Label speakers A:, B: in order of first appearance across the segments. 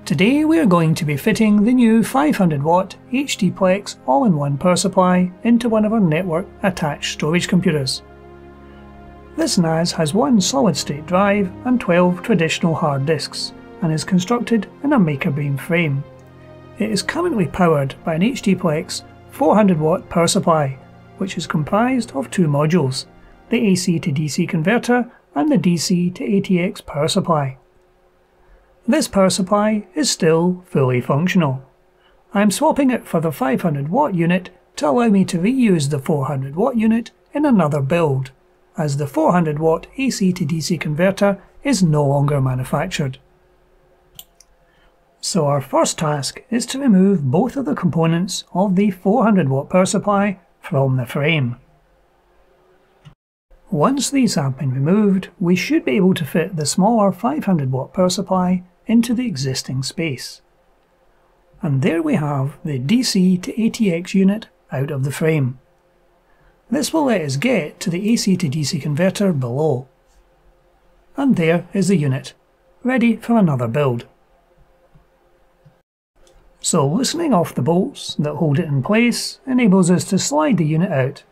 A: Today we are going to be fitting the new 500W HDPLEX all-in-one power supply into one of our network attached storage computers. This NAS has one solid-state drive and 12 traditional hard disks and is constructed in a maker beam frame. It is currently powered by an HDPLEX 400W power supply, which is comprised of two modules, the AC to DC converter and the DC to ATX power supply. This power supply is still fully functional. I am swapping it for the 500W unit to allow me to reuse the 400W unit in another build, as the 400W AC to DC converter is no longer manufactured. So our first task is to remove both of the components of the 400W power supply from the frame. Once these have been removed, we should be able to fit the smaller 500W power supply into the existing space. And there we have the DC to ATX unit out of the frame. This will let us get to the AC to DC converter below. And there is the unit, ready for another build. So loosening off the bolts that hold it in place enables us to slide the unit out.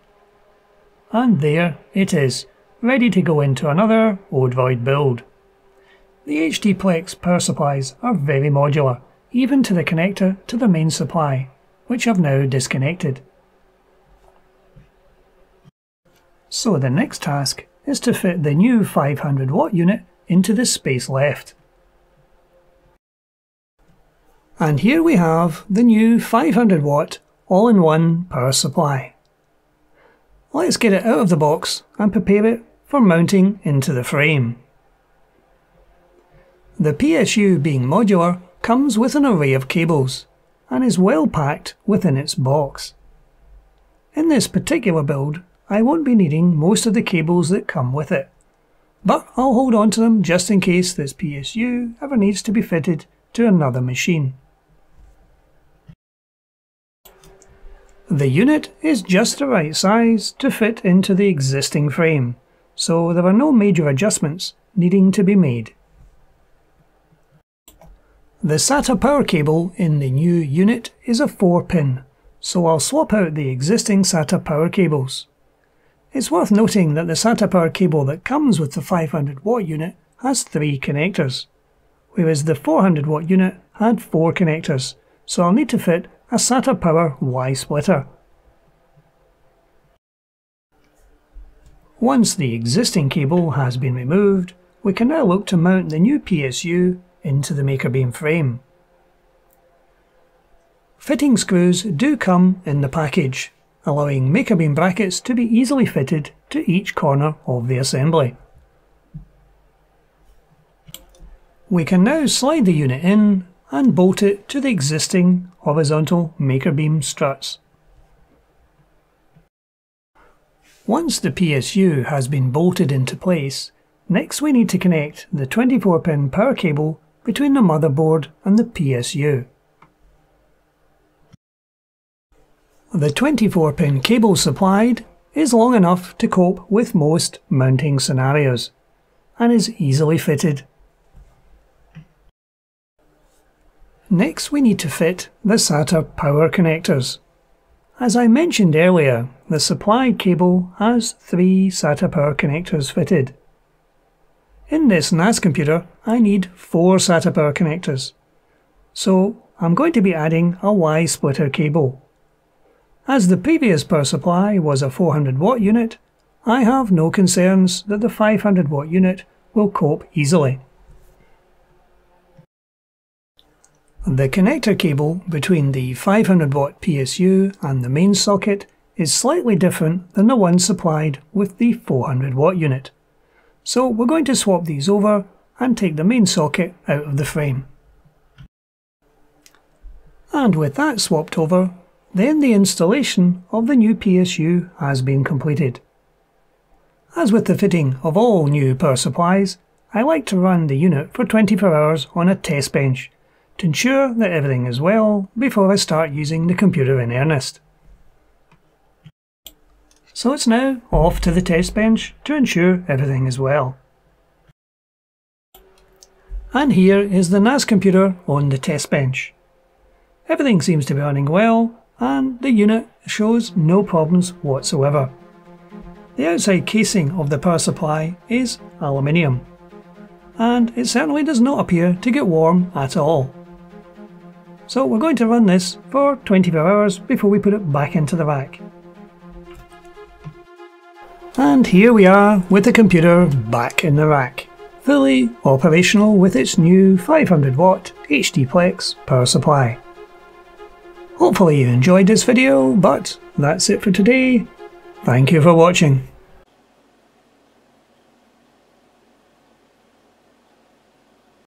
A: And there it is, ready to go into another Void build. The HDPLEX power supplies are very modular, even to the connector to the main supply, which I've now disconnected. So the next task is to fit the new 500W unit into the space left. And here we have the new 500W all-in-one power supply. Let's get it out of the box and prepare it for mounting into the frame. The PSU, being modular, comes with an array of cables and is well packed within its box. In this particular build, I won't be needing most of the cables that come with it, but I'll hold on to them just in case this PSU ever needs to be fitted to another machine. The unit is just the right size to fit into the existing frame, so there are no major adjustments needing to be made. The SATA power cable in the new unit is a 4-pin, so I'll swap out the existing SATA power cables. It's worth noting that the SATA power cable that comes with the 500W unit has 3 connectors, whereas the 400W unit had 4 connectors, so I'll need to fit a SATA power Y splitter. Once the existing cable has been removed, we can now look to mount the new PSU into the maker beam frame. Fitting screws do come in the package, allowing maker beam brackets to be easily fitted to each corner of the assembly. We can now slide the unit in and bolt it to the existing horizontal maker beam struts. Once the PSU has been bolted into place, next we need to connect the 24-pin power cable between the motherboard and the PSU. The 24-pin cable supplied is long enough to cope with most mounting scenarios and is easily fitted. Next we need to fit the SATA power connectors. As I mentioned earlier, the supplied cable has 3 SATA power connectors fitted. In this NAS computer I need 4 SATA power connectors, so I'm going to be adding a Y splitter cable. As the previous power supply was a 400W unit, I have no concerns that the 500W unit will cope easily. The connector cable between the 500W PSU and the main socket is slightly different than the one supplied with the 400W unit, so we're going to swap these over and take the main socket out of the frame. And with that swapped over, then the installation of the new PSU has been completed. As with the fitting of all new power supplies, I like to run the unit for 24 hours on a test bench to ensure that everything is well before I start using the computer in earnest. So it's now off to the test bench to ensure everything is well. And here is the NAS computer on the test bench. Everything seems to be running well, and the unit shows no problems whatsoever. The outside casing of the power supply is aluminium, and it certainly does not appear to get warm at all. So we're going to run this for 24 hours before we put it back into the rack. And here we are with the computer back in the rack, fully operational with its new 500W HDPLEX power supply. Hopefully you enjoyed this video, but that's it for today. Thank you for watching.